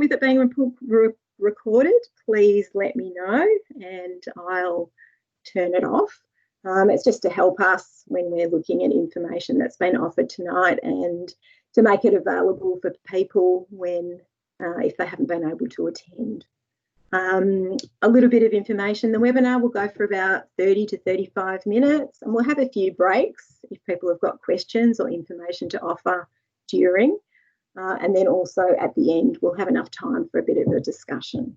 with it being recorded, please let me know and I'll turn it off. It's just to help us when we're looking at information that's been offered tonight and to make it available for people when if they haven't been able to attend. A little bit of information. The webinar will go for about 30 to 35 minutes and we'll have a few breaks if people have got questions or information to offer during. And then also at the end, we'll have enough time for a bit of a discussion.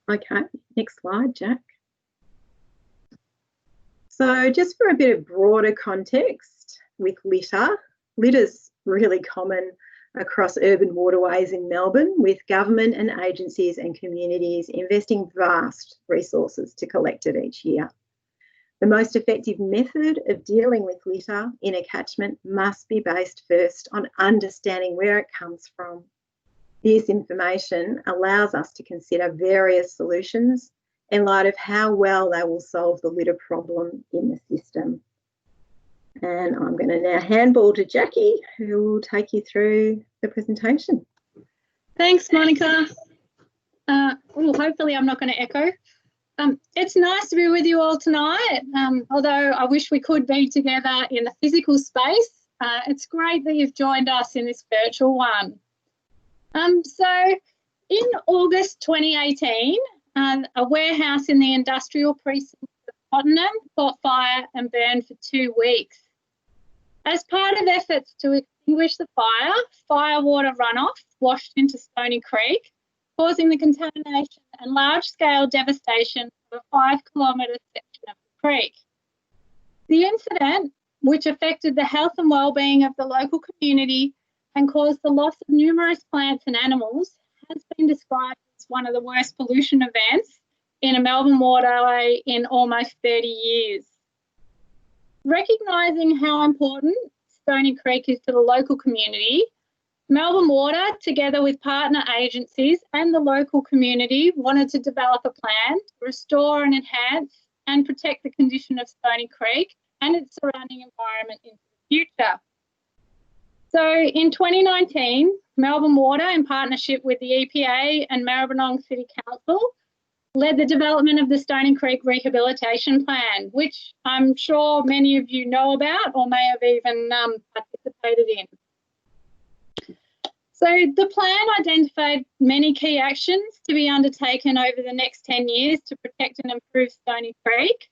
Okay, next slide, Jack. So just for a bit of broader context with litter, litter's really common across urban waterways in Melbourne, with government and agencies and communities investing vast resources to collect it each year. The most effective method of dealing with litter in a catchment must be based first on understanding where it comes from. This information allows us to consider various solutions in light of how well they will solve the litter problem in the system. And I'm going to now handball to Jackie, who will take you through the presentation. Thanks, Monica. Well, hopefully I'm not going to echo. It's nice to be with you all tonight, although I wish we could be together in the physical space. It's great that you've joined us in this virtual one. So in August 2018, a warehouse in the industrial precinct of Tottenham caught fire and burned for 2 weeks. As part of efforts to extinguish the fire, firewater runoff washed into Stony Creek, causing the contamination and large-scale devastation of a 5-kilometre section of the creek. The incident, which affected the health and well-being of the local community and caused the loss of numerous plants and animals, has been described as one of the worst pollution events in a Melbourne waterway in almost 30 years. Recognising how important Stony Creek is to the local community, Melbourne Water, together with partner agencies and the local community, wanted to develop a plan to restore and enhance and protect the condition of Stony Creek and its surrounding environment into the future. So in 2019, Melbourne Water, in partnership with the EPA and Maribyrnong City Council, led the development of the Stony Creek Rehabilitation Plan, which I'm sure many of you know about or may have even participated in. So the plan identified many key actions to be undertaken over the next 10 years to protect and improve Stony Creek.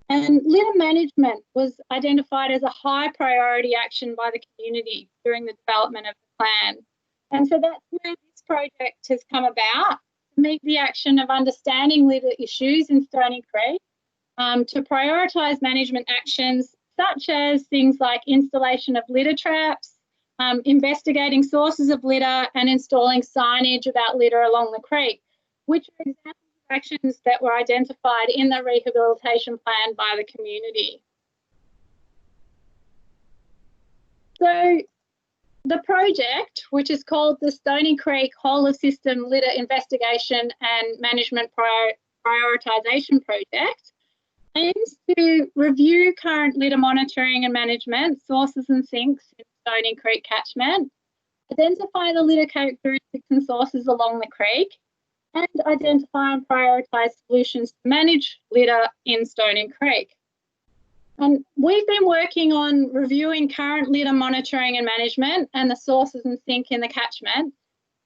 And litter management was identified as a high priority action by the community during the development of the plan. And so that's where this project has come about, to meet the action of understanding litter issues in Stony Creek, to prioritise management actions such as things like installation of litter traps, investigating sources of litter and installing signage about litter along the creek, which are examples of actions that were identified in the rehabilitation plan by the community. So the project, which is called the Stony Creek Whole of System Litter Investigation and Management Prioritisation Project, aims to review current litter monitoring and management sources and sinks in Stony Creek catchment, identify the litter characteristics and sources along the creek, and identify and prioritise solutions to manage litter in Stony Creek. And we've been working on reviewing current litter monitoring and management and the sources and sink in the catchment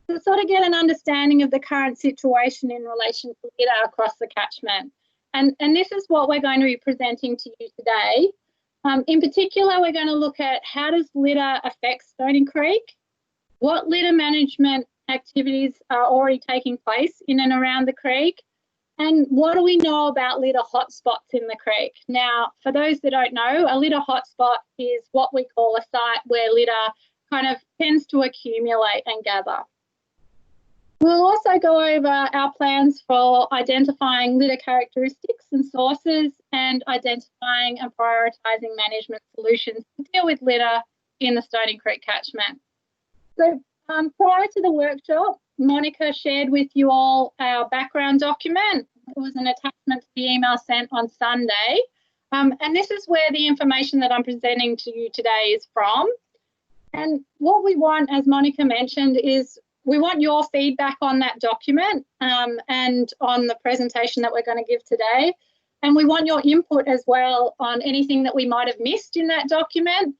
to sort of get an understanding of the current situation in relation to litter across the catchment. And this is what we're going to be presenting to you today. In particular, we're going to look at how does litter affect Stony Creek, what litter management activities are already taking place in and around the creek, and what do we know about litter hotspots in the creek. Now, for those that don't know, a litter hotspot is what we call a site where litter kind of tends to accumulate and gather. We'll also go over our plans for identifying litter characteristics and sources and identifying and prioritising management solutions to deal with litter in the Stony Creek catchment. So prior to the workshop, Monica shared with you all our background document. It was an attachment to the email sent on Sunday. And this is where the information that I'm presenting to you today is from. And what we want, as Monica mentioned, is we want your feedback on that document and on the presentation that we're going to give today. And we want your input as well on anything that we might have missed in that document.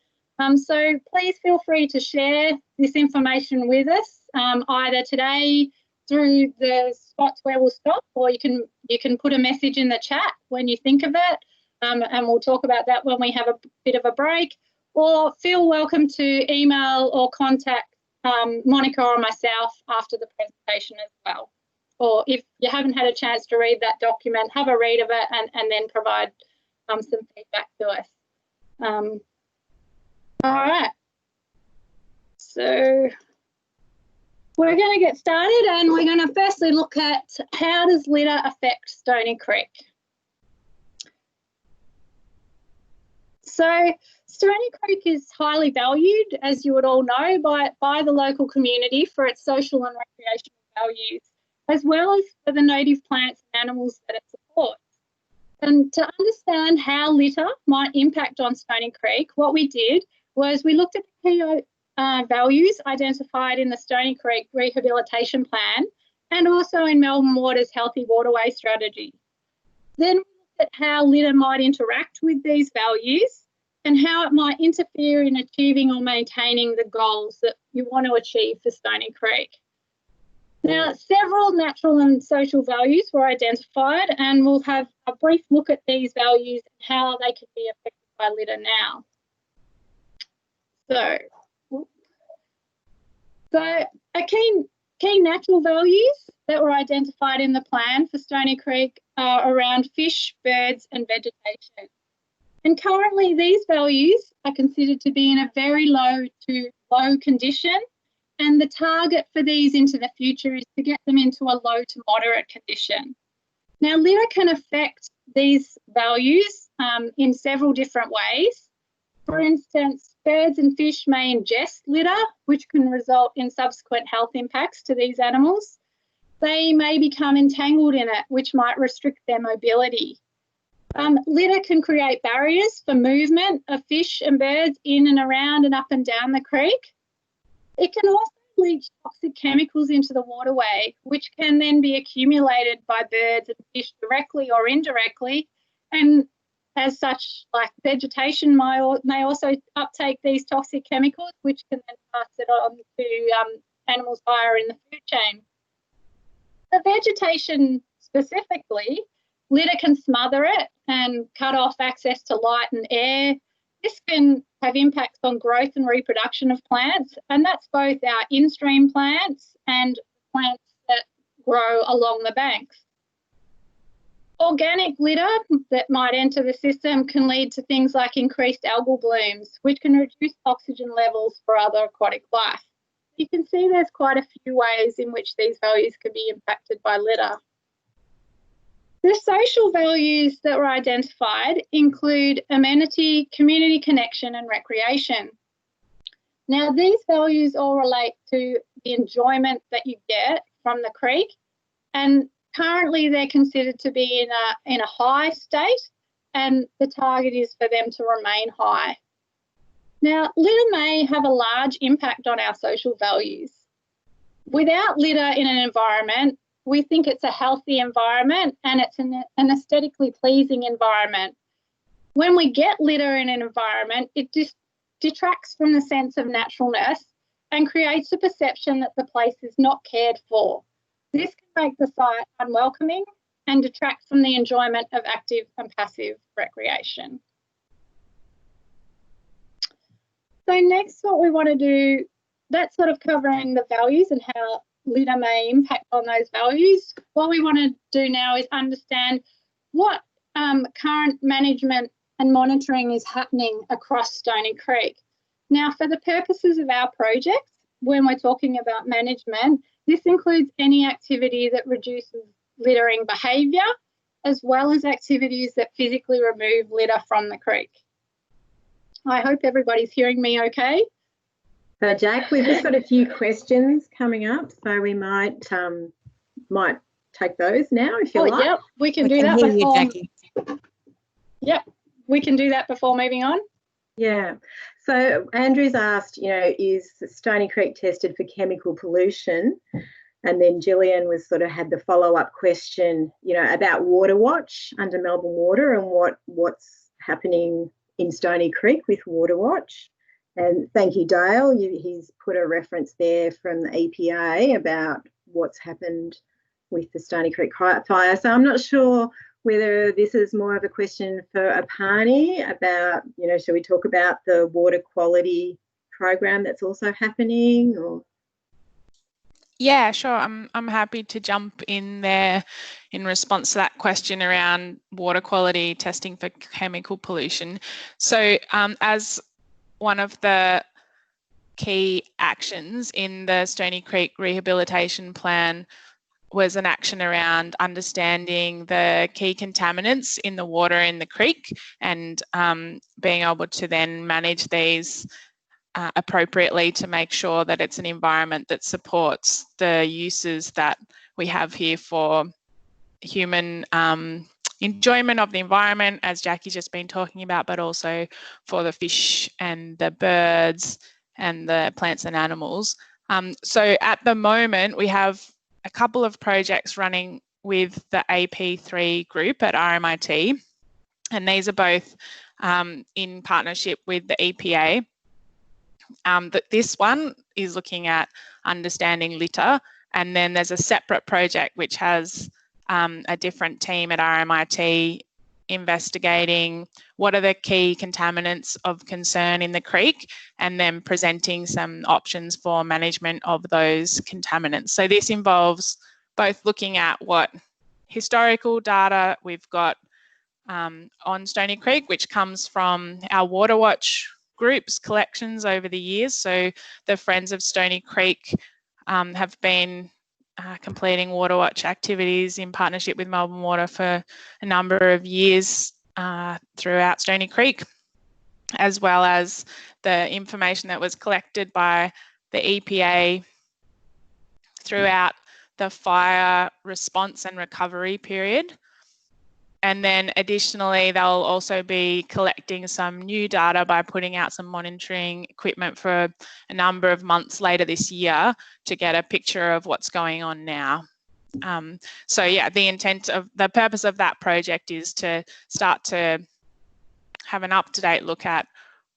So please feel free to share this information with us, either today through the spots where we'll stop, or you can put a message in the chat when you think of it, and we'll talk about that when we have a bit of a break. Or feel welcome to email or contact Monica or myself after the presentation as well. Or if you haven't had a chance to read that document, have a read of it and then provide some feedback to us. All right. So we're going to get started, and we're going to firstly look at how does litter affect Stony Creek. So Stony Creek is highly valued, as you would all know, by the local community for its social and recreational values, as well as for the native plants and animals that it supports. And to understand how litter might impact on Stony Creek, what we did was we looked at the key values identified in the Stony Creek Rehabilitation Plan and also in Melbourne Water's Healthy Waterway Strategy. Then we looked at how litter might interact with these values and how it might interfere in achieving or maintaining the goals that you want to achieve for Stony Creek. Now, several natural and social values were identified, and we'll have a brief look at these values and how they can be affected by litter now. So a key natural values that were identified in the plan for Stony Creek are around fish, birds and vegetation. And currently these values are considered to be in a very low to low condition, and the target for these into the future is to get them into a low to moderate condition. Now, litter can affect these values in several different ways. For instance, birds and fish may ingest litter, which can result in subsequent health impacts to these animals. They may become entangled in it, which might restrict their mobility. Litter can create barriers for movement of fish and birds in and around and up and down the creek. It can also leach toxic chemicals into the waterway, which can then be accumulated by birds and fish directly or indirectly, and as such, like vegetation may also uptake these toxic chemicals, which can then pass it on to animals higher in the food chain. The vegetation specifically, litter can smother it and cut off access to light and air. This can have impacts on growth and reproduction of plants, and that's both our in-stream plants and plants that grow along the banks. Organic litter that might enter the system can lead to things like increased algal blooms, which can reduce oxygen levels for other aquatic life. You can see there's quite a few ways in which these values can be impacted by litter. The social values that were identified include amenity, community connection and recreation. Now, these values all relate to the enjoyment that you get from the creek, and currently they're considered to be in a high state, and the target is for them to remain high. Now, litter may have a large impact on our social values. Without litter in an environment, we think it's a healthy environment and it's an aesthetically pleasing environment. When we get litter in an environment, it just detracts from the sense of naturalness and creates a perception that the place is not cared for. This can make the site unwelcoming and detract from the enjoyment of active and passive recreation. So next, what we want to do, that's sort of covering the values and how litter may impact on those values. What we want to do now is understand what current management and monitoring is happening across Stony Creek. Now, for the purposes of our project, when we're talking about management, this includes any activity that reduces littering behaviour, as well as activities that physically remove litter from the creek. I hope everybody's hearing me okay. So, Jack, we've just got a few questions coming up, so we might take those now if you like. Yep, we can do that before. Yep, we can do that before moving on. Yeah. So Andrew's asked, is Stony Creek tested for chemical pollution? And then Gillian was sort of had the follow-up question, about Water Watch under Melbourne Water and what's happening in Stony Creek with Water Watch. And thank you, Dale. He's put a reference there from the EPA about what's happened with the Stony Creek fire. So I'm not sure whether this is more of a question for Apani about, should we talk about the water quality program that's also happening, or? Yeah, sure. I'm happy to jump in there in response to that question around water quality testing for chemical pollution. So as one of the key actions in the Stony Creek rehabilitation plan was an action around understanding the key contaminants in the water in the creek and being able to then manage these appropriately to make sure that it's an environment that supports the uses that we have here for human enjoyment of the environment, as Jackie's just been talking about, but also for the fish and the birds and the plants and animals. So at the moment, we have a couple of projects running with the AP3 group at RMIT, and these are both in partnership with the EPA. This one is looking at understanding litter, and then there's a separate project which has a different team at RMIT investigating what are the key contaminants of concern in the creek and then presenting some options for management of those contaminants. So this involves both looking at what historical data we've got on Stony Creek, which comes from our Water Watch groups collections over the years. So the Friends of Stony Creek have been completing Water Watch activities in partnership with Melbourne Water for a number of years throughout Stony Creek, as well as the information that was collected by the EPA throughout the fire response and recovery period. And then additionally, they'll also be collecting some new data by putting out some monitoring equipment for a number of months later this year to get a picture of what's going on now. So yeah, the purpose of that project is to start to have an up-to-date look at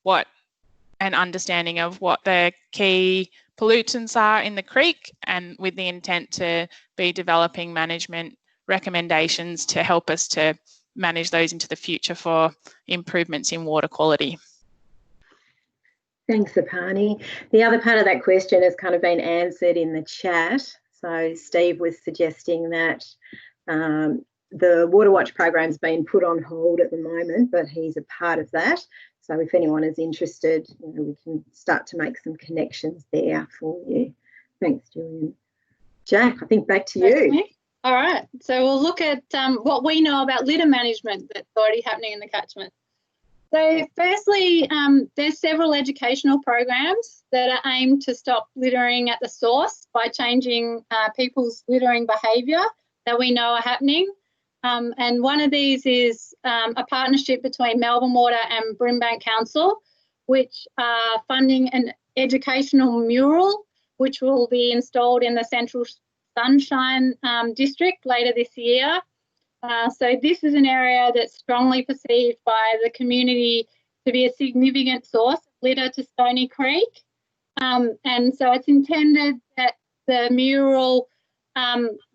an understanding of what the key pollutants are in the creek, and with the intent to be developing management recommendations to help us to manage those into the future for improvements in water quality. Thanks, Apani. The other part of that question has kind of been answered in the chat. So Steve was suggesting that the Water Watch program's been put on hold at the moment, but he's a part of that. So if anyone is interested, we can start to make some connections there for you. Thanks, Julian. Jack, I think back to you. All right, so we'll look at what we know about litter management that's already happening in the catchment. So firstly, there's several educational programs that are aimed to stop littering at the source by changing people's littering behaviour that we know are happening. And one of these is a partnership between Melbourne Water and Brimbank Council, which are funding an educational mural, which will be installed in the Central Sunshine District later this year. So this is an area that's strongly perceived by the community to be a significant source of litter to Stony Creek. And so it's intended that the mural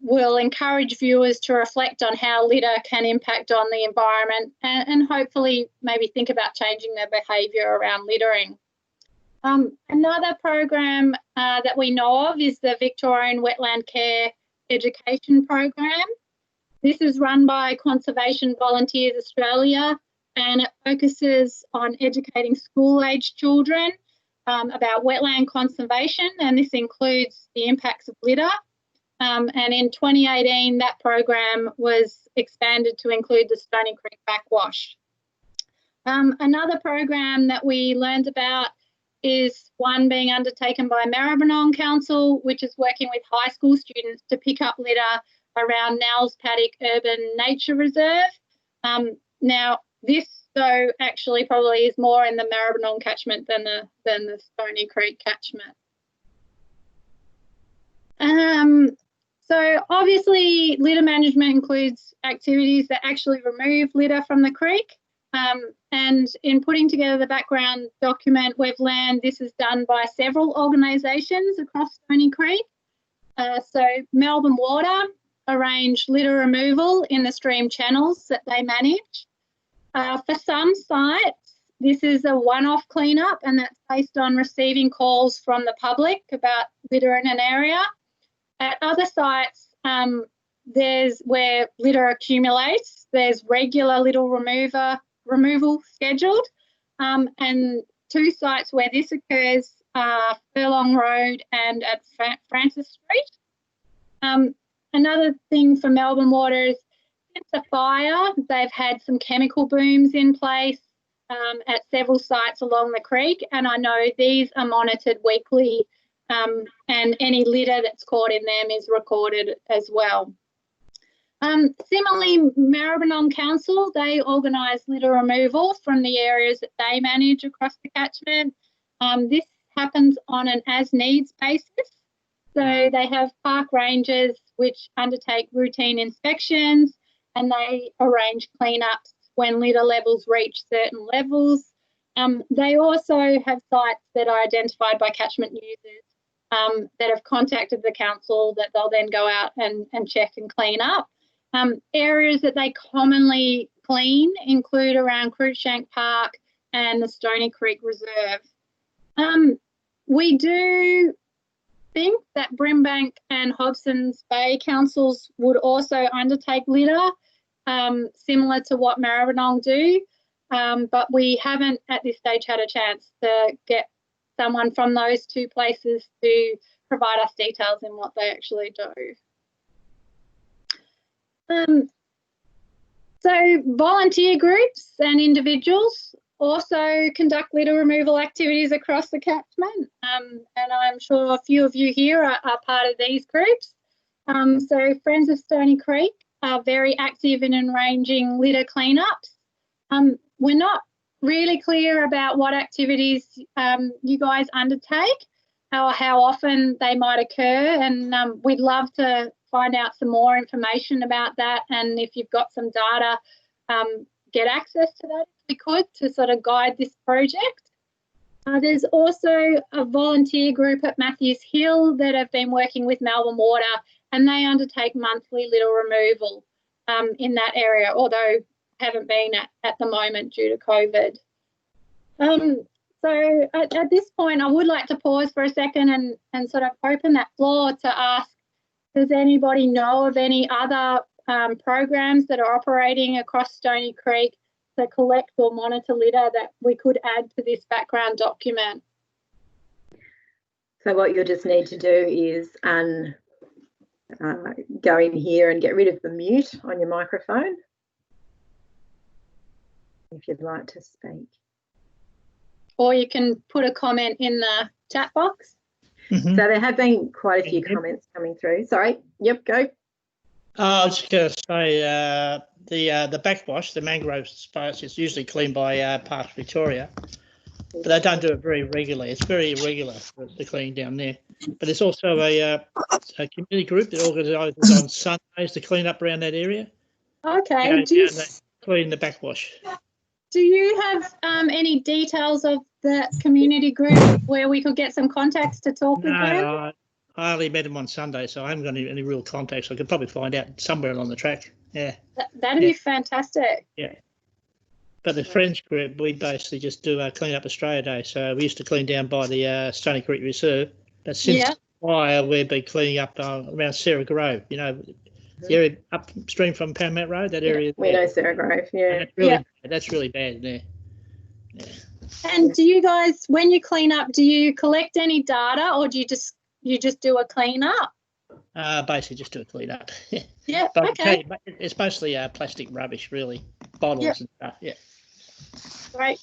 will encourage viewers to reflect on how litter can impact on the environment and hopefully maybe think about changing their behaviour around littering. Another program that we know of is the Victorian Wetland Care Education Program. This is run by Conservation Volunteers Australia, and it focuses on educating school-aged children about wetland conservation, and this includes the impacts of litter. And in 2018, that program was expanded to include the Stony Creek backwash. Another program that we learned about is one being undertaken by Maribyrnong Council, which is working with high school students to pick up litter around Nels Paddock Urban Nature Reserve. Now, this so actually probably is more in the Maribyrnong catchment than the Stony Creek catchment. So obviously litter management includes activities that actually remove litter from the creek. And in putting together the background document, we've learned this is done by several organisations across Stony Creek. So Melbourne Water arrange litter removal in the stream channels that they manage. For some sites, this is a one-off cleanup, and that's based on receiving calls from the public about litter in an area. At other sites, there's where litter accumulates. There's regular litter removal scheduled, and two sites where this occurs are Furlong Road and at Francis Street. Another thing for Melbourne Water is since the fire, they've had some chemical booms in place at several sites along the creek, and I know these are monitored weekly, and any litter that's caught in them is recorded as well. Similarly, Maribyrnong Council, they organise litter removal from the areas that they manage across the catchment. This happens on an as-needs basis. So they have park rangers which undertake routine inspections, and they arrange cleanups when litter levels reach certain levels. They also have sites that are identified by catchment users that have contacted the council that they'll then go out and check and clean up. Areas that they commonly clean include around Cruikshank Park and the Stony Creek Reserve. We do think that Brimbank and Hobson's Bay councils would also undertake litter, similar to what Maribyrnong do, but we haven't at this stage had a chance to get someone from those two places to provide us details in what they actually do. So volunteer groups and individuals also conduct litter removal activities across the catchment, and I'm sure a few of you here are part of these groups. So Friends of Stony Creek are very active in arranging litter cleanups. We're not really clear about what activities you guys undertake or how often they might occur, and we'd love to find out some more information about that, and if you've got some data, get access to that if we could to sort of guide this project. There's also a volunteer group at Matthews Hill that have been working with Melbourne Water, and they undertake monthly litter removal in that area, although haven't been at the moment due to COVID. So at this point, I would like to pause for a second and sort of open that floor to ask, does anybody know of any other programs that are operating across Stony Creek to collect or monitor litter that we could add to this background document? So what you'll just need to do is go in here and get rid of the mute on your microphone if you'd like to speak. Or you can put a comment in the chat box. So there have been quite a few comments coming through. Sorry. Yep, go. I was just going to say the backwash, the mangrove space, is usually cleaned by Parks Victoria, but they don't do it very regularly. It's very irregular, the cleaning down there. But there's also a community group that organises on Sundays to clean up around that area. Okay. Clean the backwash. Do you have any details of the community group where we could get some contacts to talk with them? No, I only met them on Sunday, so I haven't got any real contacts. I could probably find out somewhere along the track. Yeah. That'd be fantastic. Yeah. But the Friends group, we basically just do Clean Up Australia Day. So we used to clean down by the Stony Creek Reserve. But since the fire, we've been cleaning up around Sarah Grove, you know, the area upstream from Paramount Road, that area. We know Sarah Grove, yeah. That's really bad there. Yeah. And do you guys, when you clean up, do you collect any data, or do you just do a clean up? Basically just do a clean up. Yeah, but okay. It's mostly plastic rubbish, really, bottles and stuff. Yeah. Great.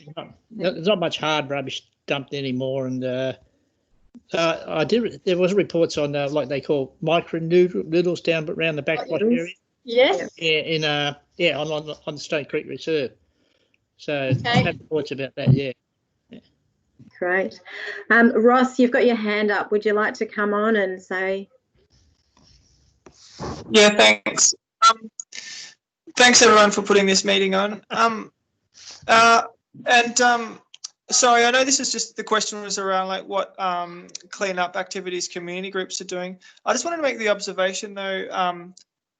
There's not much hard rubbish dumped anymore, and there was reports on like they call micro noodles down around the backwash area. Yes. Yeah, on the Stony Creek Reserve. So Okay. I have thoughts about that, yeah. Great. Ross, you've got your hand up. Would you like to come on and say? Yeah, thanks. Thanks everyone for putting this meeting on. Sorry, I know this is just the question was around like what cleanup activities community groups are doing. I just wanted to make the observation though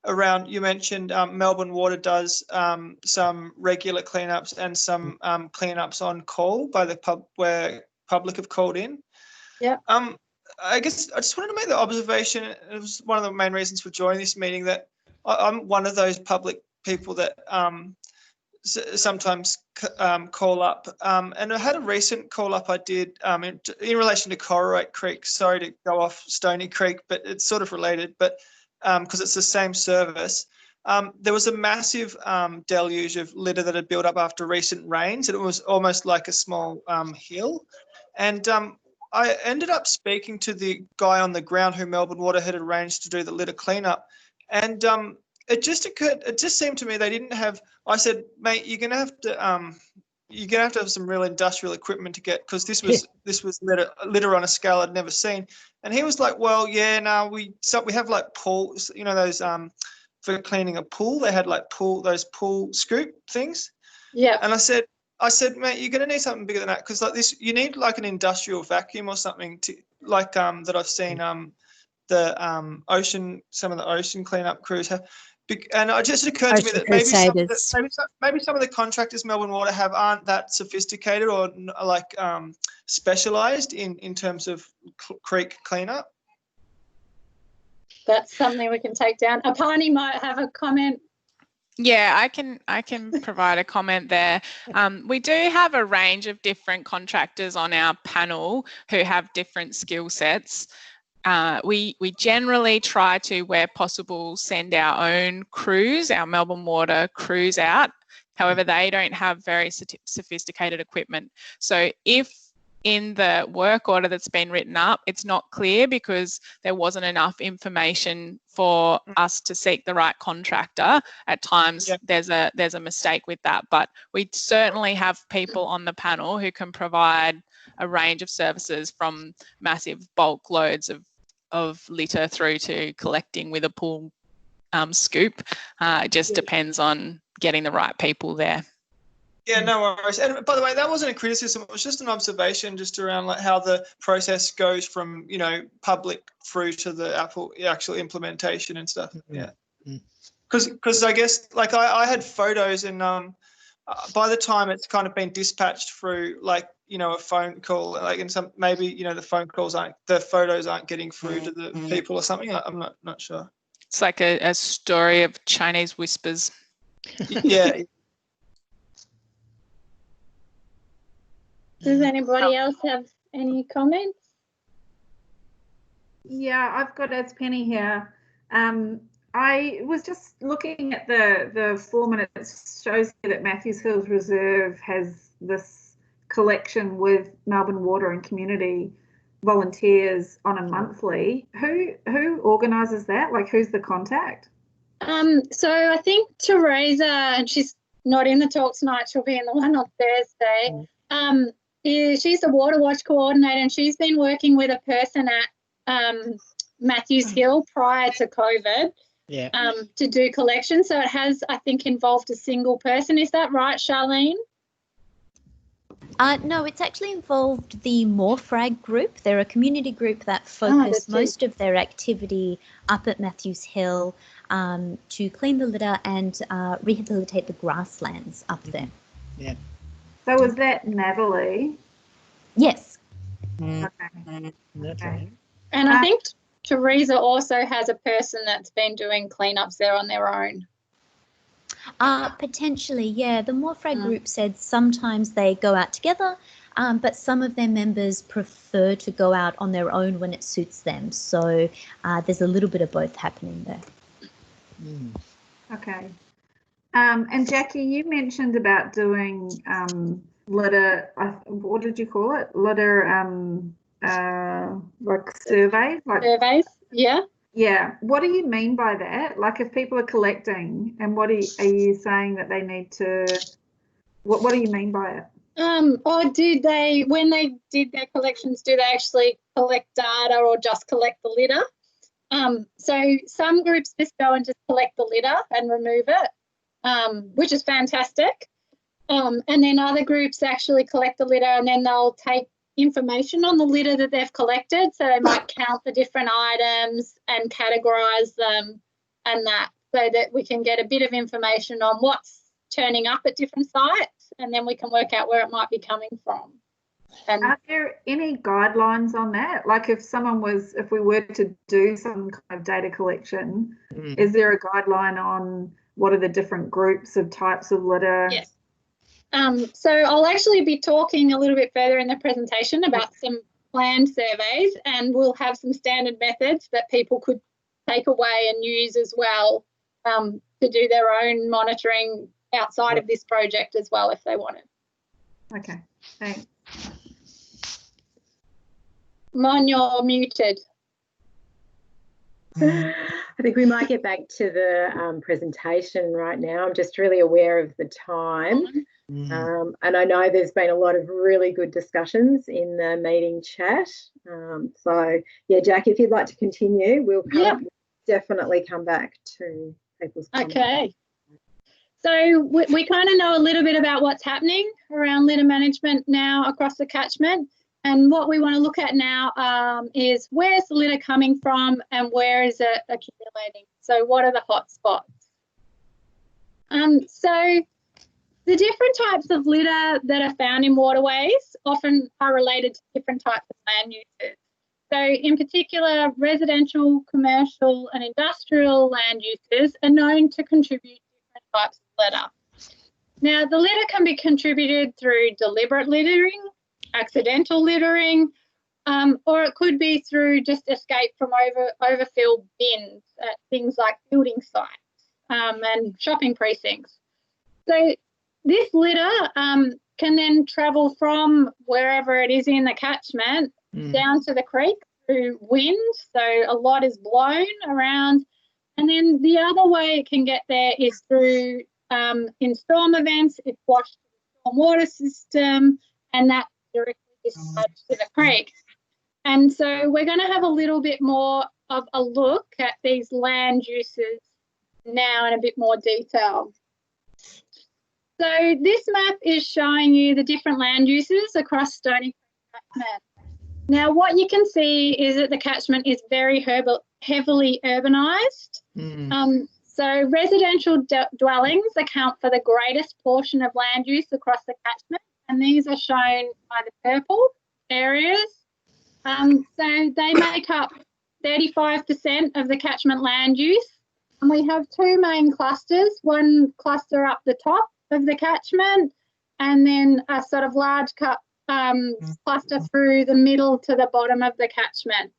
around you mentioned Melbourne Water does some regular cleanups and some cleanups on call by the pub where public have called in. Yeah. I guess I just wanted to make the observation. It was one of the main reasons for joining this meeting that I'm one of those public people that sometimes call up. And I had a recent call up I did in relation to Craigie Creek. Sorry to go off Stony Creek, but it's sort of related, but because it's the same service. There was a massive deluge of litter that had built up after recent rains, and it was almost like a small hill. And I ended up speaking to the guy on the ground who Melbourne Water had arranged to do the litter cleanup. And it just seemed to me they didn't have, I said, mate, you're gonna have to have some real industrial equipment to get, because this was litter on a scale I'd never seen. And he was like, well, yeah, no, we have like pools, you know, those for cleaning a pool, they had like those pool scoop things. Yeah. And I said, mate, you're gonna need something bigger than that, because like this, you need like an industrial vacuum or something to like that I've seen some of the ocean cleanup crews have. And it just occurred to me that maybe some of the contractors Melbourne Water have aren't that sophisticated or like specialised in terms of creek cleanup. That's something we can take down. Apani might have a comment. Yeah, I can provide a comment there. We do have a range of different contractors on our panel who have different skill sets. We generally try to, where possible, send our own crews, our Melbourne Water crews out. However, they don't have very sophisticated equipment. So if in the work order that's been written up, it's not clear because there wasn't enough information for us to seek the right contractor, at times there's a mistake with that. But we certainly have people on the panel who can provide a range of services, from massive bulk loads of litter through to collecting with a pool scoop. It just depends on getting the right people there. Yeah, no worries. And by the way, that wasn't a criticism. It was just an observation, just around like how the process goes from, you know, public through to the actual implementation and stuff. Yeah. Because I guess like I had photos, and by the time it's kind of been dispatched through, like, you know, a phone call, like, and some maybe, you know, the photos aren't getting through to the people or something. I'm not sure. It's like a story of Chinese whispers. Yeah. Does anybody else have any comments? Yeah, I've got It's Penny here. I was just looking at the form, and it shows that Matthews Hills Reserve has this collection with Melbourne Water and community volunteers on a monthly. Who organises that? Like, who's the contact? So I think Teresa, and she's not in the talk tonight, she'll be in the one on Thursday. She's the Water Watch coordinator, and she's been working with a person at Matthews Hill prior to COVID to do collection. So it has, I think, involved a single person. Is that right, Charlene? No, it's actually involved the Morefred Group. They're a community group that focus most of their activity up at Matthews Hill to clean the litter and rehabilitate the grasslands up there. Yeah. So was that Natalie? Yes. Okay. And I think Teresa also has a person that's been doing cleanups there on their own. Potentially, yeah. The Morefred Group said sometimes they go out together, but some of their members prefer to go out on their own when it suits them. So there's a little bit of both happening there. Okay. And Jackie, you mentioned about doing litter, what did you call it? Litter, like surveys? Surveys, yeah. Yeah. What do you mean by that? Like, if people are collecting, and what are you saying that they need to What do you mean by it? Or when they did their collections, do they actually collect data or just collect the litter? So some groups just go and just collect the litter and remove it, which is fantastic. And then other groups actually collect the litter and then they'll take information on the litter that they've collected. So they might count the different items and categorise them and that, so that we can get a bit of information on what's turning up at different sites, and then we can work out where it might be coming from. And are there any guidelines on that? Like if we were to do some kind of data collection, is there a guideline on what are the different groups of types of litter? Yes. So I'll actually be talking a little bit further in the presentation about some planned surveys, and we'll have some standard methods that people could take away and use as well to do their own monitoring outside of this project as well if they wanted. Okay, thanks. Mon, you're muted. I think we might get back to the presentation right now. I'm just really aware of the time. And I know there's been a lot of really good discussions in the meeting chat. So, yeah, Jack, if you'd like to continue, we'll definitely come back to people's comments. Okay. So we kind of know a little bit about what's happening around litter management now across the catchment. And what we want to look at now is where's the litter coming from and where is it accumulating? So what are the hot spots? So the different types of litter that are found in waterways often are related to different types of land uses. So in particular, residential, commercial and industrial land uses are known to contribute different types of litter. Now, the litter can be contributed through deliberate littering, accidental littering, or it could be through just escape from overfilled bins at things like building sites and shopping precincts. So this litter can then travel from wherever it is in the catchment down to the creek through wind. So a lot is blown around. And then the other way it can get there is through, in storm events, it's washed to the storm water system and that directly discharged to the creek. And so we're going to have a little bit more of a look at these land uses now in a bit more detail. So this map is showing you the different land uses across Stony Creek catchment. Now what you can see is that the catchment is very heavily urbanised. So residential dwellings account for the greatest portion of land use across the catchment, and these are shown by the purple areas. So they make up 35% of the catchment land use, and we have two main clusters, one cluster up the top of the catchment and then a sort of large cluster through the middle to the bottom of the catchment.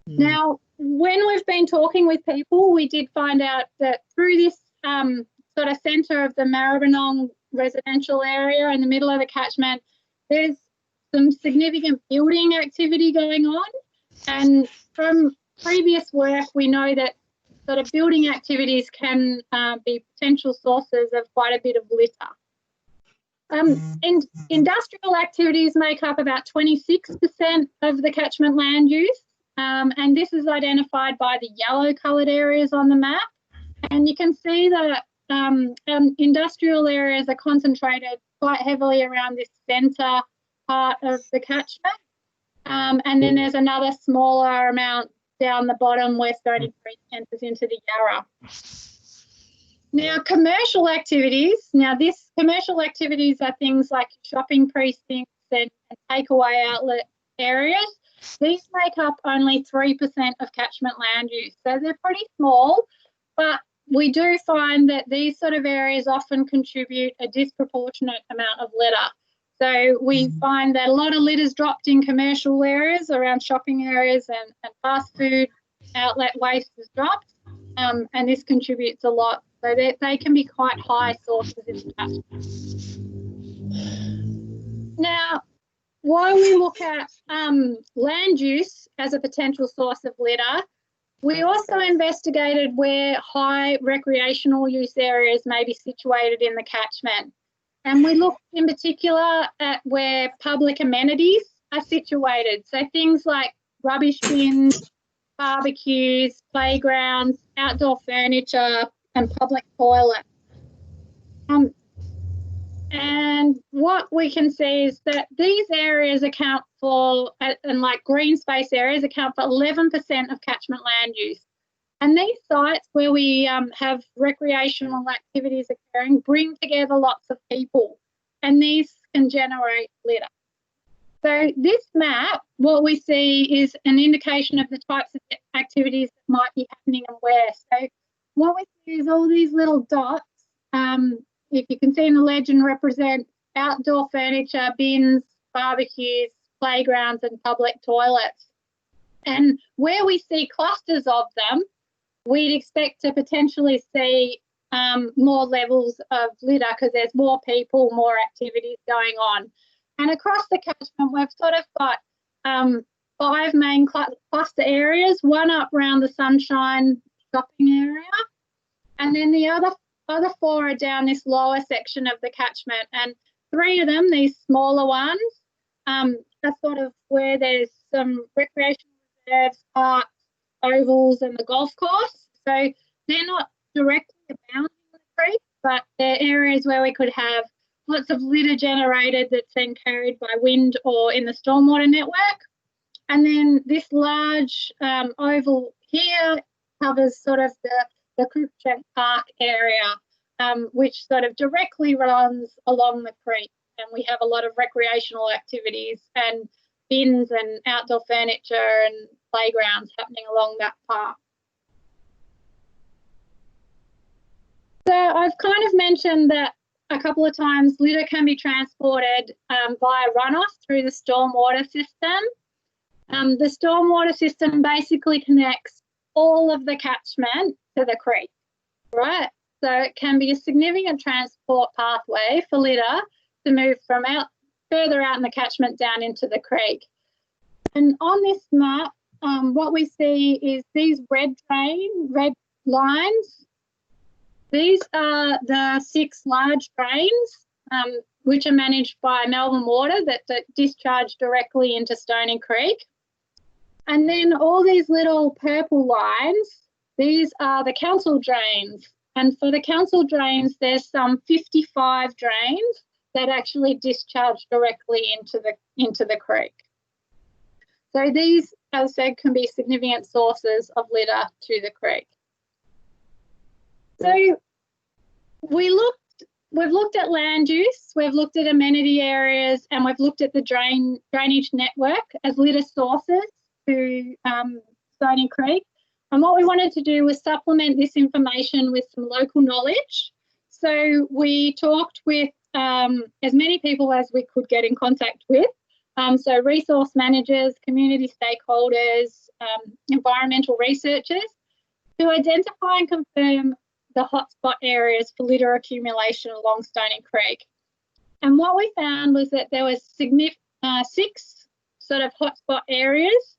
Now, when we've been talking with people, we did find out that through this sort of centre of the Maribyrnong residential area in the middle of the catchment, there's some significant building activity going on. And from previous work, we know that sort of building activities can be potential sources of quite a bit of litter. Industrial activities make up about 26% of the catchment land use, and this is identified by the yellow coloured areas on the map. And you can see that industrial areas are concentrated quite heavily around this centre part of the catchment. And then there's another smaller amount down the bottom where Stony Creek enters into the Yarra. Now, commercial activities are things like shopping precincts and takeaway outlet areas. These make up only 3% of catchment land use. So they're pretty small, but we do find that these sort of areas often contribute a disproportionate amount of litter. So we find that a lot of litter is dropped in commercial areas around shopping areas and fast food outlet waste is dropped, and this contributes a lot. So they can be quite high sources in the catchment. Now, while we look at land use as a potential source of litter, we also investigated where high recreational use areas may be situated in the catchment. And we looked in particular at where public amenities are situated. So things like rubbish bins, barbecues, playgrounds, outdoor furniture, and public toilets. And what we can see is that these areas account for, and like green space areas, account for 11% of catchment land use. And these sites where we have recreational activities occurring bring together lots of people, and these can generate litter. So this map, what we see is an indication of the types of activities that might be happening and where. So what we see is all these little dots, if you can see in the legend, represent outdoor furniture, bins, barbecues, playgrounds and public toilets. And where we see clusters of them, we'd expect to potentially see more levels of litter because there's more people, more activities going on. And across the catchment, we've sort of got 5 main cluster areas, one up around the Sunshine shopping area, and then the other 4 are down this lower section of the catchment. And 3 of them, these smaller ones, are sort of where there's some recreational reserves, parks, ovals and the golf course. So they're not directly abounding the creek, but they're areas where we could have lots of litter generated that's then carried by wind or in the stormwater network. And then this large oval here covers sort of the Cruikshank Park area, which sort of directly runs along the creek. And we have a lot of recreational activities and bins and outdoor furniture and playgrounds happening along that park. So I've kind of mentioned that a couple of times litter can be transported via runoff through the stormwater system. The stormwater system basically connects all of the catchment to the creek, right? So it can be a significant transport pathway for litter to move from further out in the catchment down into the creek. And on this map, what we see is these red lines. These are the 6 large drains, which are managed by Melbourne Water that discharge directly into Stony Creek. And then all these little purple lines, these are the council drains. And for the council drains, there's some 55 drains that actually discharge directly into the creek. So these, as I said, can be significant sources of litter to the creek. So we've looked at land use, we've looked at amenity areas, and we've looked at the drainage network as litter sources to Stony Creek. And what we wanted to do was supplement this information with some local knowledge. So we talked with as many people as we could get in contact with. So resource managers, community stakeholders, environmental researchers to identify and confirm the hotspot areas for litter accumulation along Stony Creek. And what we found was that there was 6 sort of hotspot areas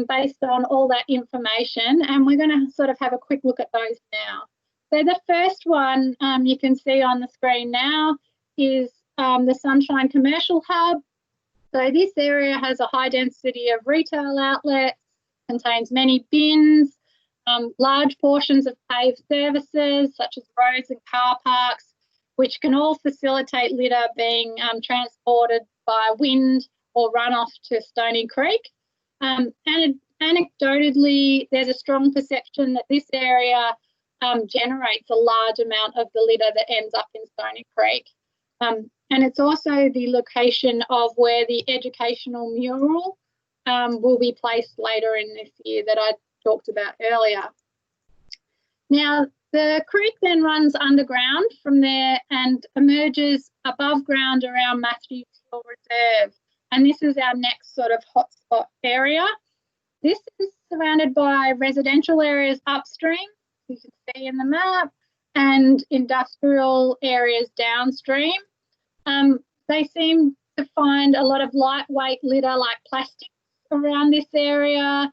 based on all that information, and we're going to sort of have a quick look at those now. So the first one you can see on the screen now is the Sunshine Commercial Hub. So this area has a high density of retail outlets, contains many bins, large portions of paved services such as roads and car parks, which can all facilitate litter being transported by wind or runoff to Stony Creek. And anecdotally, there's a strong perception that this area generates a large amount of the litter that ends up in Stony Creek. And it's also the location of where the educational mural will be placed later in this year that I talked about earlier. Now, the creek then runs underground from there and emerges above ground around Matthews Hill Reserve. And this is our next sort of hotspot area. This is surrounded by residential areas upstream, you can see in the map, and industrial areas downstream. They seem to find a lot of lightweight litter like plastics around this area.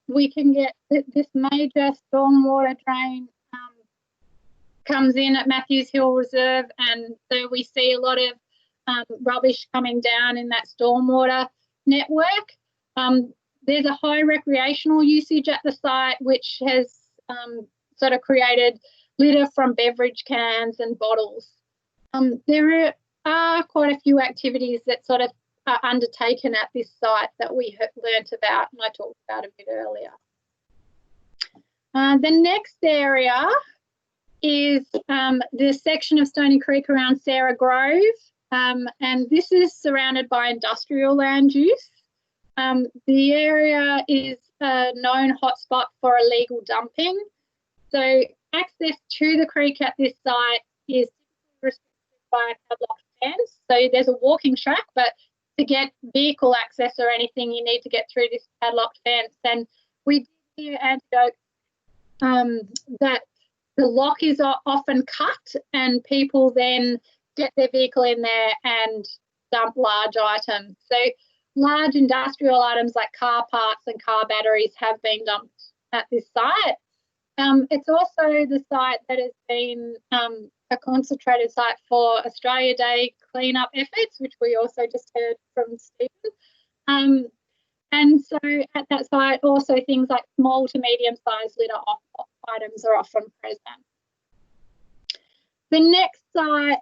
We can get this major stormwater drain comes in at Matthews Hill Reserve, and so we see a lot of rubbish coming down in that stormwater network. There's a high recreational usage at the site, which has sort of created litter from beverage cans and bottles. There are quite a few activities that sort of are undertaken at this site that we learnt about and I talked about a bit earlier. The next area is the section of Stony Creek around Sarah Grove, and this is surrounded by industrial land use. The area is a known hotspot for illegal dumping, so access to the creek at this site is restricted by a padlock fence. So there's a walking track, but to get vehicle access or anything, you need to get through this padlocked fence. And we did hear anecdote that the lock is often cut and people then get their vehicle in there and dump large items. So large industrial items like car parts and car batteries have been dumped at this site. It's also the site that has been a concentrated site for Australia Day cleanup efforts, which we also just heard from Stephen. And so at that site, also things like small to medium-sized litter items are often present. The next site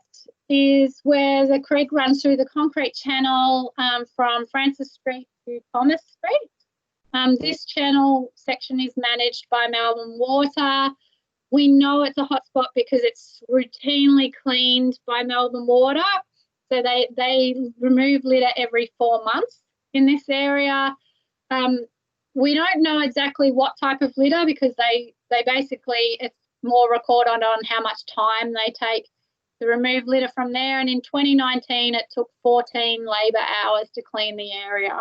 is where the creek runs through the concrete channel from Francis Street to Thomas Street. This channel section is managed by Melbourne Water. We know it's a hotspot because it's routinely cleaned by Melbourne Water. So they remove litter every 4 months in this area. We don't know exactly what type of litter because they basically, it's more recorded on how much time they take to remove litter from there. And in 2019, it took 14 labour hours to clean the area.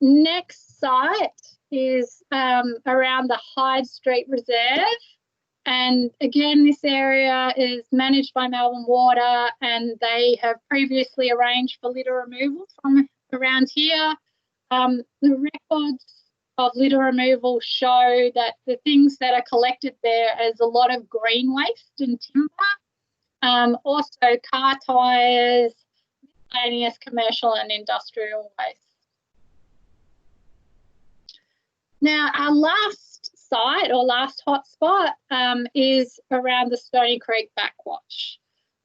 Next site is around the Hyde Street Reserve. And again, this area is managed by Melbourne Water and they have previously arranged for litter removal from around here. The records of litter removal show that the things that are collected there is a lot of green waste and timber, also car tyres, miscellaneous commercial and industrial waste. Now, our last site or last hotspot is around the Stony Creek backwash.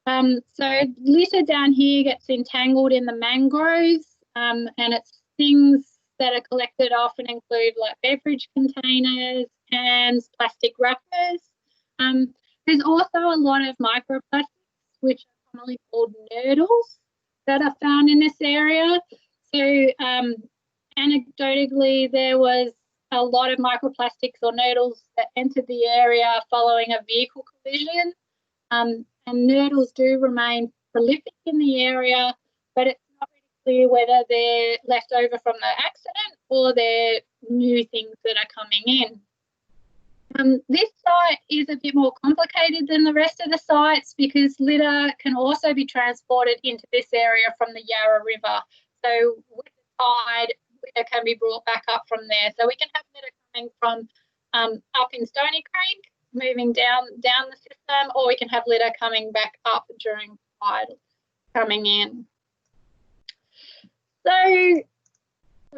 So litter down here gets entangled in the mangroves and it's things that are collected often include like beverage containers, cans, plastic wrappers. There's also a lot of microplastics, which are commonly called nurdles, that are found in this area. So anecdotally, there was a lot of microplastics or nurdles that entered the area following a vehicle collision. And nurdles do remain prolific in the area, but it's not really clear whether they're left over from the accident or they're new things that are coming in. This site is a bit more complicated than the rest of the sites because litter can also be transported into this area from the Yarra River. So with the tide, litter can be brought back up from there. So we can have litter coming from up in Stony Creek, moving down the system, or we can have litter coming back up during tide coming in. So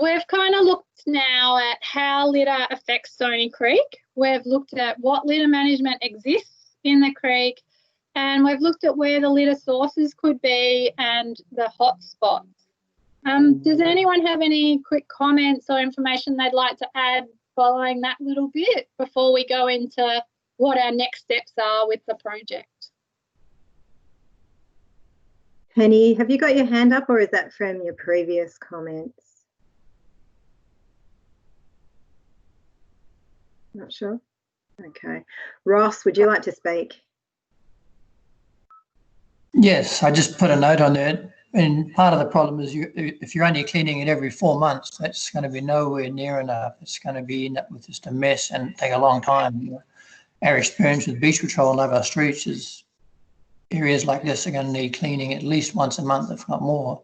we've kind of looked now at how litter affects Stony Creek. We've looked at what litter management exists in the creek, and we've looked at where the litter sources could be and the hotspots. Does anyone have any quick comments or information they'd like to add following that little bit before we go into what our next steps are with the project? Penny, have you got your hand up or is that from your previous comments? Not sure. Okay. Ross, would you like to speak? Yes, I just put a note on there. And part of the problem is if you're only cleaning it every 4 months, that's going to be nowhere near enough. It's going to be end up with just a mess and take a long time. Our experience with beach patrol and over our streets is areas like this are going to need cleaning at least once a month, if not more.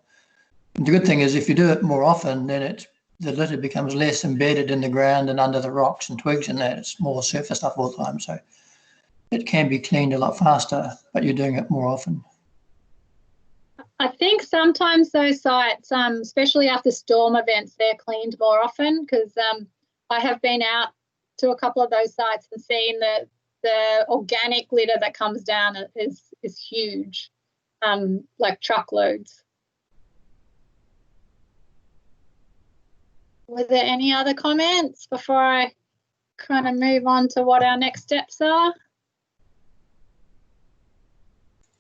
And the good thing is if you do it more often, then the litter becomes less embedded in the ground and under the rocks and twigs and that. It's more surface stuff all the time. So it can be cleaned a lot faster, but you're doing it more often. I think sometimes those sites, especially after storm events, they're cleaned more often, because I have been out to a couple of those sites and seen that the organic litter that comes down is huge, like truckloads. Were there any other comments before I kind of move on to what our next steps are?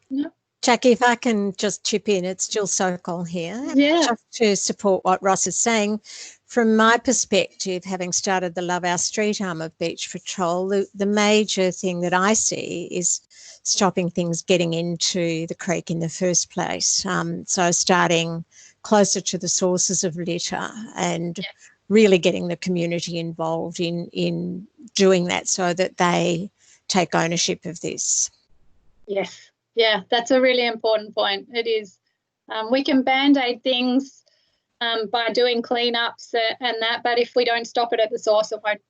No? Jackie, if I can just chip in, it's Jill Sokol here. Yeah. Just to support what Ross is saying, from my perspective, having started the Love Our Street arm of Beach Patrol, the major thing that I see is stopping things getting into the creek in the first place. So starting closer to the sources of litter and really getting the community involved in doing that so that they take ownership of this. Yes. Yeah, that's a really important point. It is. We can band-aid things by doing cleanups and that, but if we don't stop it at the source, it won't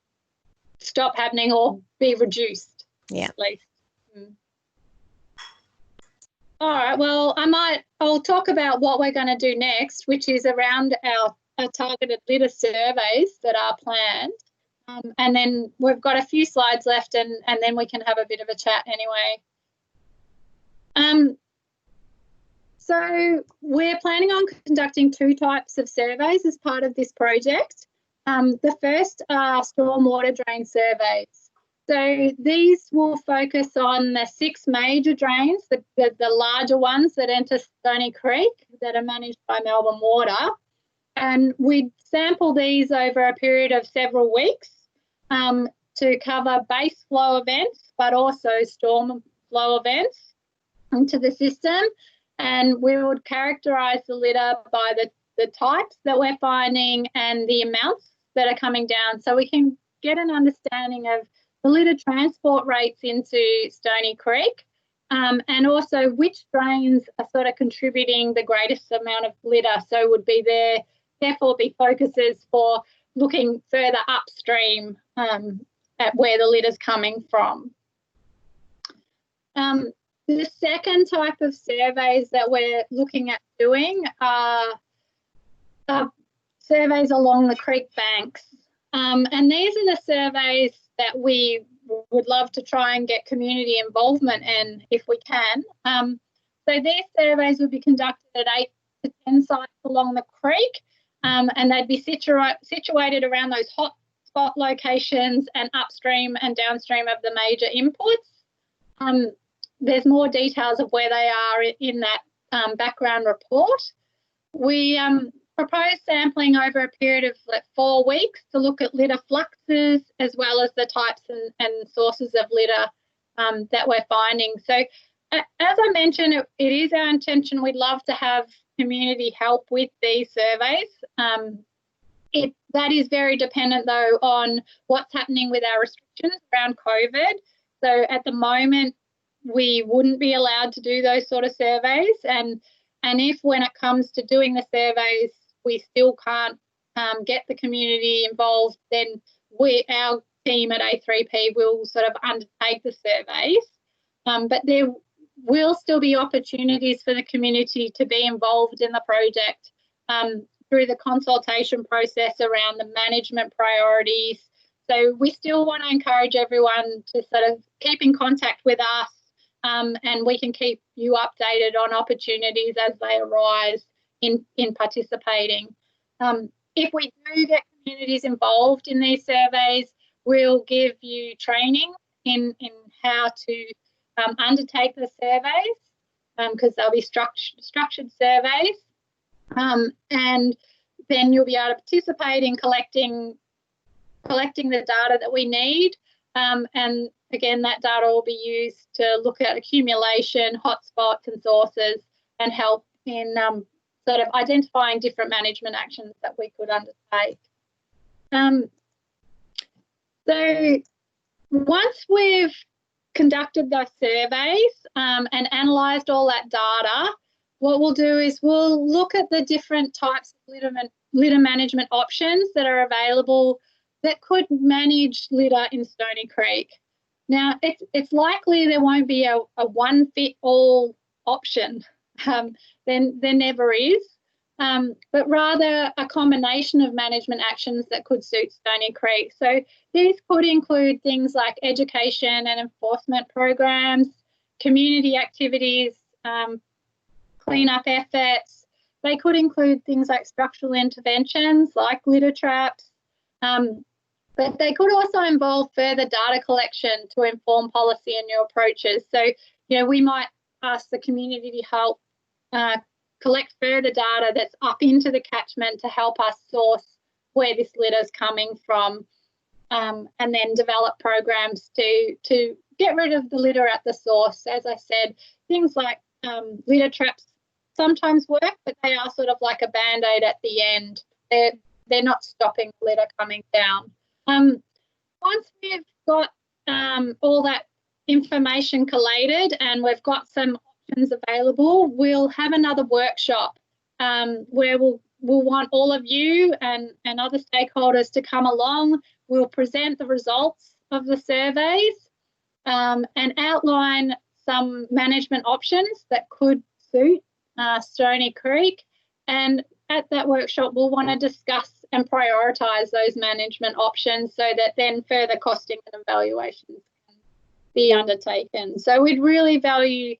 stop happening or be reduced. Yeah. At least. All right. Well, I'll talk about what we're going to do next, which is around our targeted litter surveys that are planned, and then we've got a few slides left, and then we can have a bit of a chat anyway. So we're planning on conducting 2 types of surveys as part of this project. The first are stormwater drain surveys. So these will focus on the 6 major drains, the larger ones that enter Stony Creek that are managed by Melbourne Water. And we sample these over a period of several weeks to cover base flow events, but also storm flow events into the system. And we would characterise the litter by the types that we're finding and the amounts that are coming down, so we can get an understanding of the litter transport rates into Stony Creek, and also which drains are sort of contributing the greatest amount of litter, so would be therefore be focuses for looking further upstream at where the litter's coming from. The second type of surveys that we're looking at doing are surveys along the creek banks. And these are the surveys that we would love to try and get community involvement in if we can. So these surveys would be conducted at 8 to 10 sites along the creek, and they'd be situated around those hot spot locations and upstream and downstream of the major inputs. There's more details of where they are in that background report. We propose sampling over a period of 4 weeks to look at litter fluxes as well as the types and sources of litter that we're finding. So as I mentioned, it is our intention, we'd love to have community help with these surveys. That is very dependent though on what's happening with our restrictions around COVID. So at the moment, we wouldn't be allowed to do those sort of surveys, and if when it comes to doing the surveys we still can't get the community involved, then our team at A3P will sort of undertake the surveys. But there will still be opportunities for the community to be involved in the project through the consultation process around the management priorities. So we still want to encourage everyone to sort of keep in contact with us, and we can keep you updated on opportunities as they arise in participating. If we do get communities involved in these surveys, we'll give you training in how to undertake the surveys, because they'll be structured surveys, and then you'll be able to participate in collecting the data that we need, and again that data will be used to look at accumulation, hotspots and sources, and help in sort of identifying different management actions that we could undertake. So once we've conducted those surveys and analysed all that data, what we'll do is we'll look at the different types of litter management options that are available that could manage litter in Stony Creek. Now, it's likely there won't be a one-fit-all option. There never is, but rather a combination of management actions that could suit Stony Creek. So these could include things like education and enforcement programs, community activities, clean-up efforts. They could include things like structural interventions like litter traps, but they could also involve further data collection to inform policy and new approaches. So, we might ask the community to help collect further data that's up into the catchment to help us source where this litter is coming from, and then develop programs to get rid of the litter at the source. As I said, things like litter traps sometimes work, but they are sort of like a Band-Aid at the end. They're not stopping litter coming down. Once we've got all that information collated and we've got some options available, we'll have another workshop where we'll want all of you and other stakeholders to come along. We'll present the results of the surveys and outline some management options that could suit Stony Creek. And at that workshop, we'll want to discuss and prioritise those management options so that then further costing and evaluations can be undertaken. So we'd really value,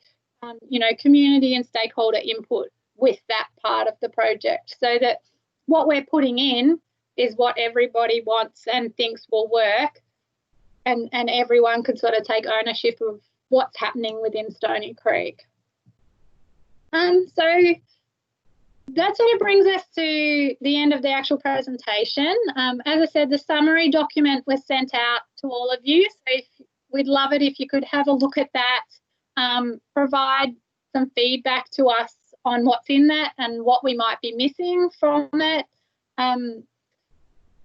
community and stakeholder input with that part of the project, so that what we're putting in is what everybody wants and thinks will work, and everyone can sort of take ownership of what's happening within Stony Creek. So that sort of brings us to the end of the actual presentation. As I said, the summary document was sent out to all of you, so we'd love it if you could have a look at that, provide some feedback to us on what's in that and what we might be missing from it.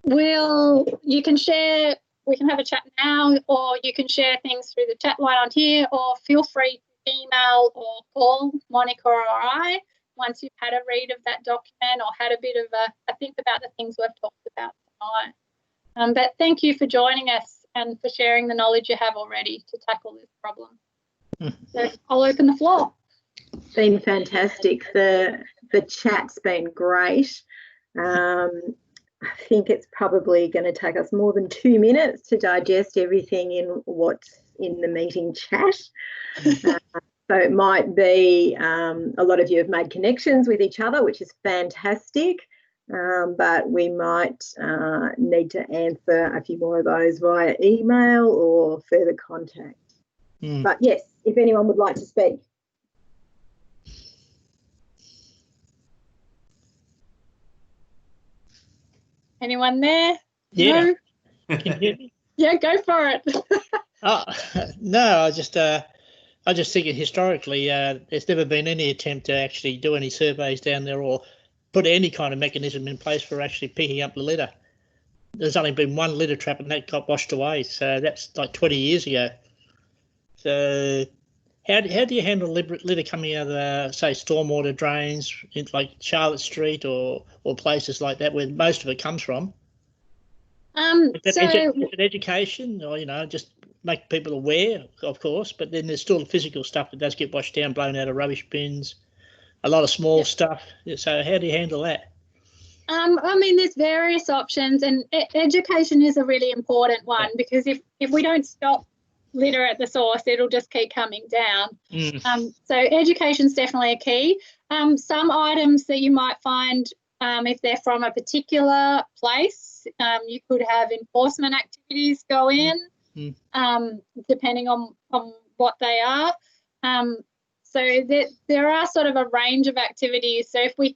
You can share, we can have a chat now, or you can share things through the chat line on here, or feel free to email or call Monica or I once you've had a read of that document or had a bit of a think about the things we've talked about tonight. But thank you for joining us and for sharing the knowledge you have already to tackle this problem. So I'll open the floor. Been fantastic. The chat's been great. I think it's probably going to take us more than 2 minutes to digest everything in what's in the meeting chat. So it might be a lot of you have made connections with each other, which is fantastic, but we might need to answer a few more of those via email or further contact. But yes, if anyone would like to speak. Anyone there? Yeah. No? Can you hear me? Yeah, go for it. No, I just think historically there's never been any attempt to actually do any surveys down there or put any kind of mechanism in place for actually picking up the litter. There's only been one litter trap and that got washed away, so that's like 20 years ago. So how do you handle litter coming out of, say, stormwater drains in like Charlotte Street or places like that where most of it comes from? Is it education or, just make people aware, of course, but then there's still the physical stuff that does get washed down, blown out of rubbish bins, a lot of small stuff. So how do you handle that? There's various options, and education is a really important one, because if we don't stop litter at the source, it'll just keep coming down. So education is definitely a key. Some items that you might find, if they're from a particular place, you could have enforcement activities go in, depending on what they are. So there are sort of a range of activities. So if we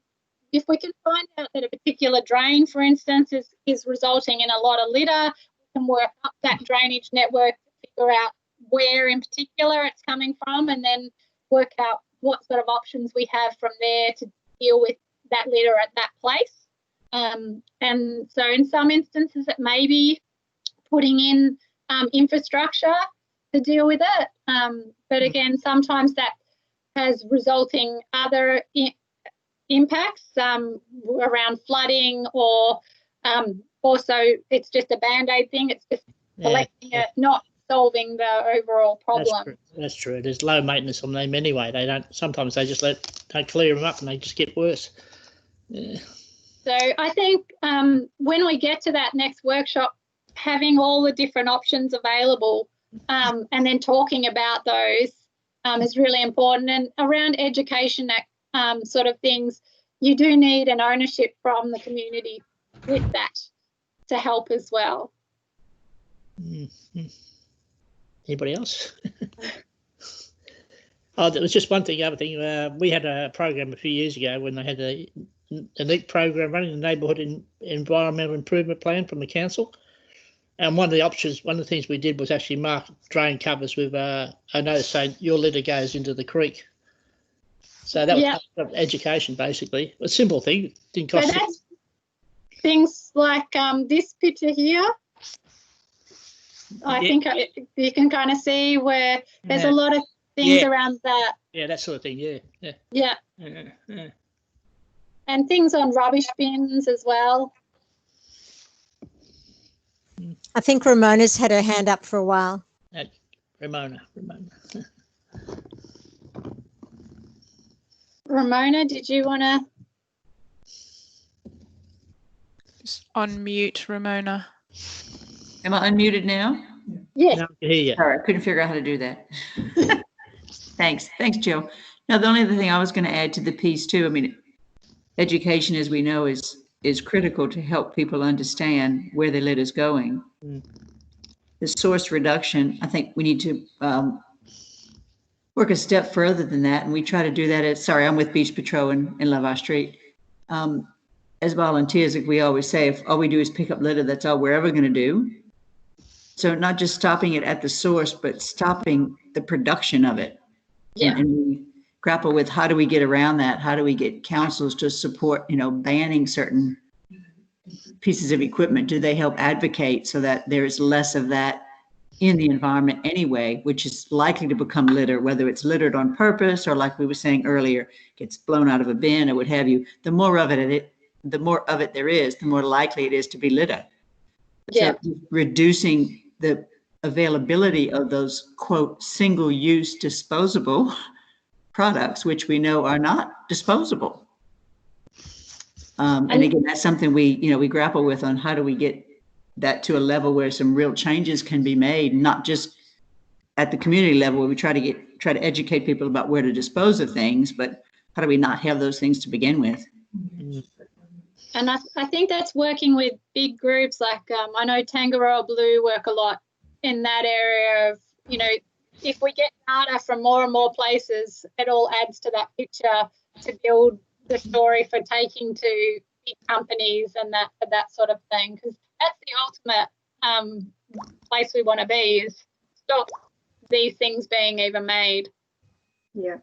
can find out that a particular drain, for instance, is resulting in a lot of litter, we can work up that drainage network to figure out where in particular it's coming from, and then work out what sort of options we have from there to deal with that litter at that place. And so in some instances it may be putting in infrastructure to deal with it. But again, sometimes that has resulting other impacts around flooding, or also it's just a band-aid thing. It's just collecting it, not solving the overall problem. That's true. There's low maintenance on them anyway. They don't. Sometimes they just don't clear them up, and they just get worse. Yeah. So I think when we get to that next workshop, having all the different options available and then talking about those is really important. And around education sort of things, you do need an ownership from the community with that to help as well. Mm-hmm. Anybody else? Oh, there was just one thing. Other thing, we had a program a few years ago when they had a neat program running, the neighbourhood environmental improvement plan from the council. And one of the things we did was actually mark drain covers with a notice saying your litter goes into the creek. So that was part of education, basically. A simple thing. Didn't cost. So that's things like this picture here. I think you can kind of see where there's a lot of things around that. Yeah, that sort of thing. Yeah. And things on rubbish bins as well. I think Ramona's had her hand up for a while. Ramona. Ramona, did you want to? Just unmute, Ramona. Am I unmuted now? Yes. No, I can hear you. Sorry, I couldn't figure out how to do that. Thanks, Jill. Now, the only other thing I was going to add to the piece too, I mean, education, as we know, is critical to help people understand where their litter is going. Mm. The source reduction, I think we need to work a step further than that, and we try to do that I'm with Beach Patrol in Love Our Street. As volunteers, like we always say, if all we do is pick up litter, that's all we're ever going to do. So not just stopping it at the source, but stopping the production of it. Yeah. And we grapple with how do we get around that? How do we get councils to support, banning certain pieces of equipment? Do they help advocate so that there's less of that in the environment anyway, which is likely to become litter, whether it's littered on purpose or, like we were saying earlier, gets blown out of a bin or what have you. The more of it there is, the more likely it is to be litter. Yeah. So reducing the availability of those, quote, single-use disposable products, which we know are not disposable. And again, that's something we grapple with on how do we get that to a level where some real changes can be made, not just at the community level where we try to educate people about where to dispose of things, but how do we not have those things to begin with? And I think that's working with big groups like I know Tangaroa Blue work a lot in that area of, if we get data from more and more places, it all adds to that picture to build the story for taking to big companies and that sort of thing, because that's the ultimate place we want to be, is stop these things being even made. Yeah.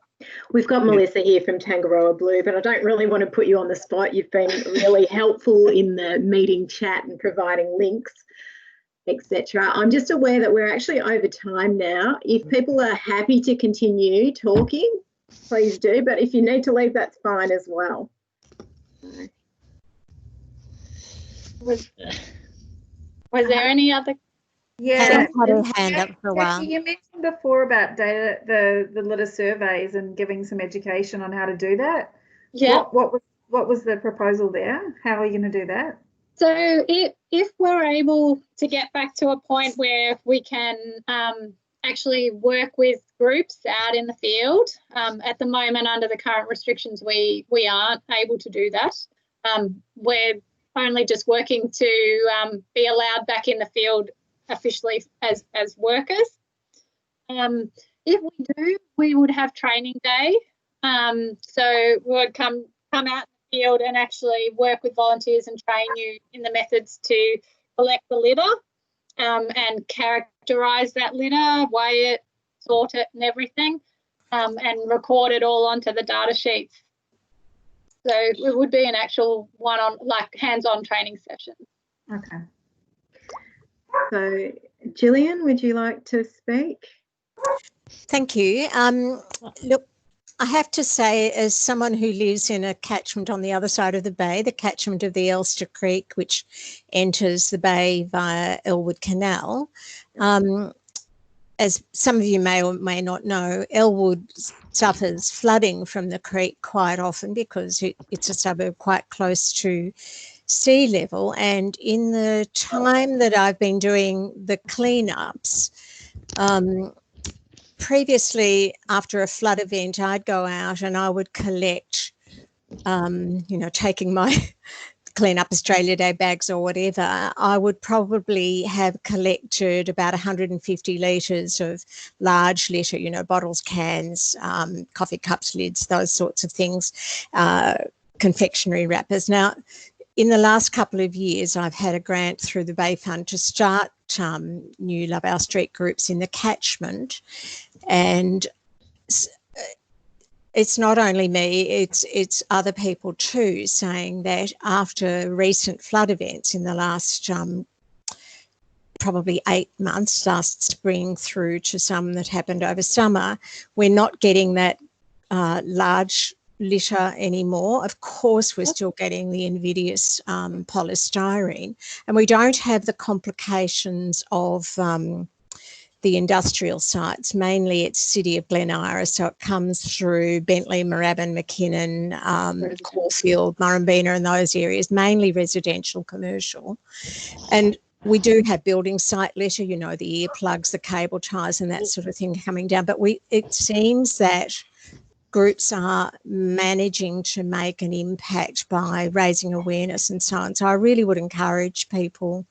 We've got Melissa here from Tangaroa Blue, but I don't really want to put you on the spot. You've been really helpful in the meeting chat and providing links, etc. I'm just aware that we're actually over time now. If people are happy to continue talking, please do, but if you need to leave, that's fine as well. Was there any other? Yeah, had her hand up for a while. You mentioned before about data, the litter surveys and giving some education on how to do that. Yeah. What was the proposal there? How are you going to do that? So if we're able to get back to a point where we can actually work with groups out in the field, at the moment under the current restrictions we aren't able to do that. We're only just working to be allowed back in the field officially as workers. If we do, we would have training day. So we would come out in the field and actually work with volunteers and train you in the methods to collect the litter and characterise that litter, weigh it, sort it and everything, and record it all onto the data sheets. So it would be an actual hands-on training session. Okay. So, Gillian, would you like to speak? Thank you. Look, I have to say, as someone who lives in a catchment on the other side of the bay, the catchment of the Elster Creek, which enters the bay via Elwood Canal, as some of you may or may not know, Elwood suffers flooding from the creek quite often because it's a suburb quite close to sea level. And in the time that I've been doing the cleanups, previously after a flood event, I'd go out and I would collect, taking my Clean Up Australia Day bags or whatever, I would probably have collected about 150 litres of large litter, bottles, cans, coffee cups, lids, those sorts of things, confectionery wrappers. Now, in the last couple of years, I've had a grant through the Bay Fund to start new Love Our Street groups in the catchment, and it's not only me, it's other people too, saying that after recent flood events in the last probably 8 months, last spring through to some that happened over summer, we're not getting that large litter anymore. Of course, we're still getting the invidious polystyrene, and we don't have the complications of the industrial sites. Mainly it's City of Glen Iris, so it comes through Bentley, Moorabbin, McKinnon, Caulfield, Murrumbina and those areas, mainly residential, commercial. And we do have building site litter, the earplugs, the cable ties and that sort of thing coming down. But it seems that groups are managing to make an impact by raising awareness and so on. So I really would encourage people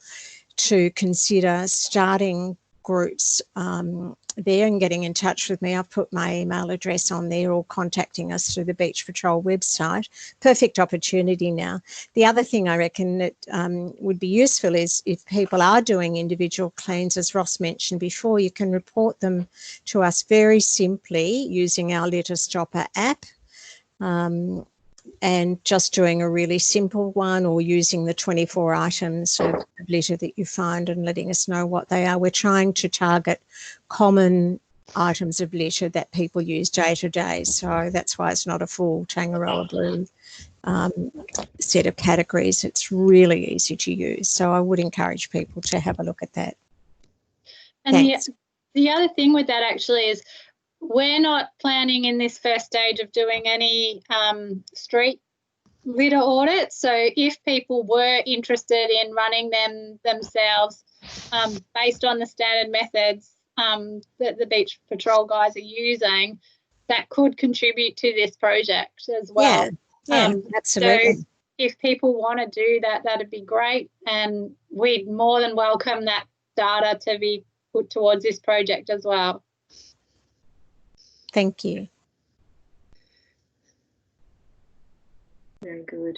to consider starting groups there and getting in touch with me. I've put my email address on there, or contacting us through the Beach Patrol website. Perfect opportunity now. The other thing I reckon that would be useful is if people are doing individual cleans, as Ross mentioned before, you can report them to us very simply using our Litter Stopper app. And just doing a really simple one, or using the 24 items of litter that you find and letting us know what they are. We're trying to target common items of litter that people use day to day. So that's why it's not a full Tangaroa Blue set of categories. It's really easy to use. So I would encourage people to have a look at that. And the other thing with that actually is, we're not planning in this first stage of doing any street litter audits. So if people were interested in running them themselves based on the standard methods that the Beach Patrol guys are using, that could contribute to this project as well. Yeah, absolutely. So if people want to do that, that'd be great. And we'd more than welcome that data to be put towards this project as well. Thank you. Very good.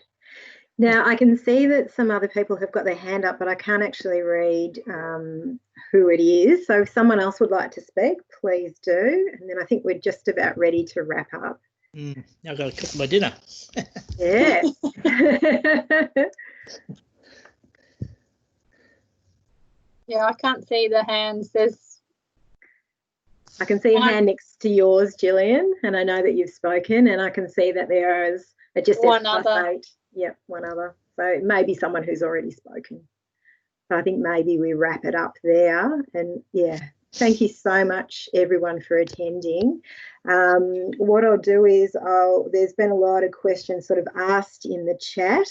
Now, I can see that some other people have got their hand up, but I can't actually read who it is. So if someone else would like to speak, please do. And then I think we're just about ready to wrap up. I've got to cook my dinner. Yeah. Yeah, I can't see the hands. I can see a hand next to yours, Gillian, and I know that you've spoken, and I can see that there is just one other. 8. Yep, one other. So it may be someone who's already spoken. So I think maybe we wrap it up there. And yeah, thank you so much, everyone, for attending. What I'll do is there's been a lot of questions sort of asked in the chat.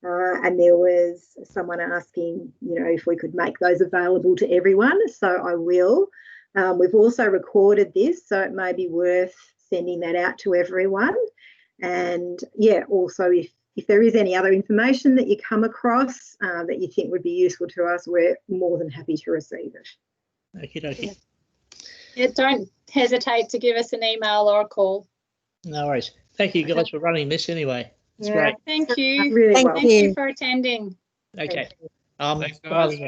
And there was someone asking, if we could make those available to everyone. So I will. We've also recorded this, so it may be worth sending that out to everyone. And yeah, also if there is any other information that you come across that you think would be useful to us, we're more than happy to receive it. Okay. Yeah, don't hesitate to give us an email or a call. No worries. Thank you guys for running this anyway. It's great. Thank you. Really Thank you for attending. Okay. Thanks, guys.